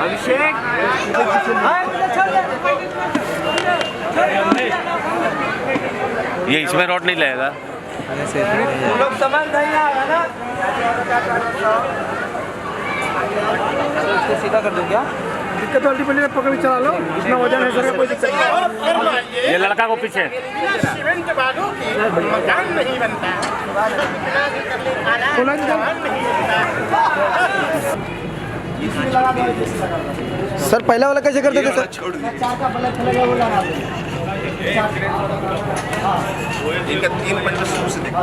अभिषेक ये इसमें रोड नहीं लगेगा। लोग समझ नहीं आएगा ना। इसको सीधा कर दो क्या? दिक्कत अल्टीमेटली पकड़ के चला लो, इतना वजन है सर, कोई दिक्कत नहीं। ये लड़का को पीछे सीमेंट बालू की मकान नहीं बनता, सर पहला वाला कैसे करते थे सर? इनका 3 से देखो।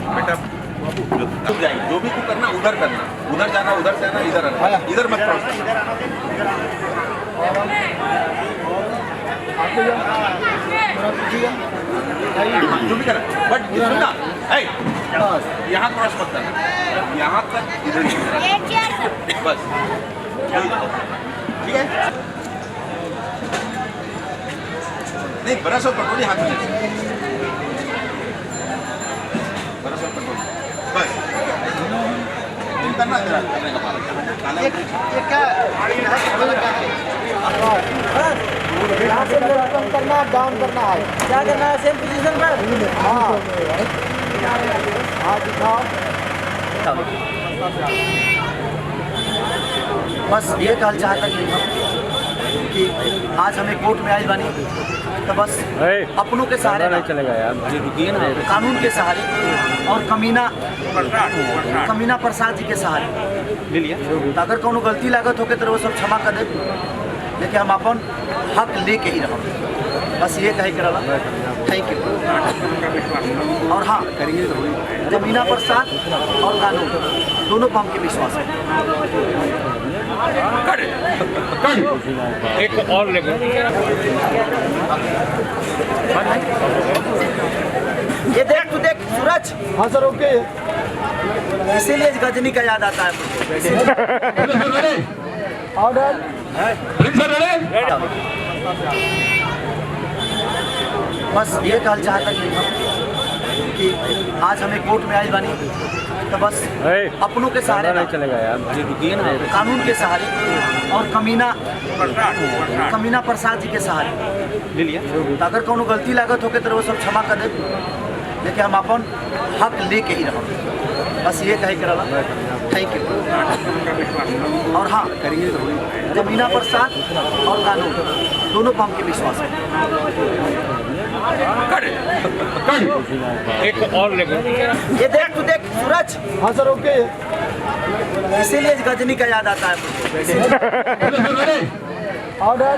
बेटा जो भी तू करना उधर करना, उधर जाना, इधर आना, इधर मत क्रॉस जो भी करना। बट सुनना, यहाँ क्रॉस मत करना, यहाँ तक इधर बस, ठीक है? नहीं, बड़ा सा पटोली हाथ में, बड़ा सा पटोली बस करना तेरा करने का पाला। ये क्या यहाँ से कम करना, डाउन करना है, क्या करना है? सेम पोजीशन पर। हाँ दिखाओ। बस ये कहल चाहता कि आज हमें कोर्ट में आई बानी तो बस अपनों के सहारे नहीं चलेगा यार, रुकिए ना। कानून के सहारे और कमीना प्रसाद जी के सहारे ले लिया। तो अगर कोनो गलती लागत होके तो वो सब क्षमा कर दे, लेकिन हम अपन हक लेके ही रहो, बस ये कहे के रहा। Thank you. और हाँ, कमीना प्रसाद और कानून दोनों पर हमके विश्वास है। एक और लेकर ये देख, तू देख सूरज। हाँ सर ओके। इसीलिए गजनी का याद आता है। ऑर्डर बस ये कहल चाहता कि आज हमें कोर्ट में आई बानी तो बस अपनों के सहारे नहीं चलेगा यार, रुकिए ना। कानून के सहारे और कमीना प्रसाद जी के सहारे ले लिया। तो अगर कोनो गलती लागत होके तो वो सब क्षमा कर दे, लेकिन हम अपन हक लेके ही रहो, बस ये कहे के रहा। Thank you. और हाँ, कमीना प्रसाद और कानून दोनों पर हमके विश्वास है। एक और लेकर ये देख, तू देख सूरज। हाँ सर ओके। इसीलिए गजनी का याद आता है। ऑर्डर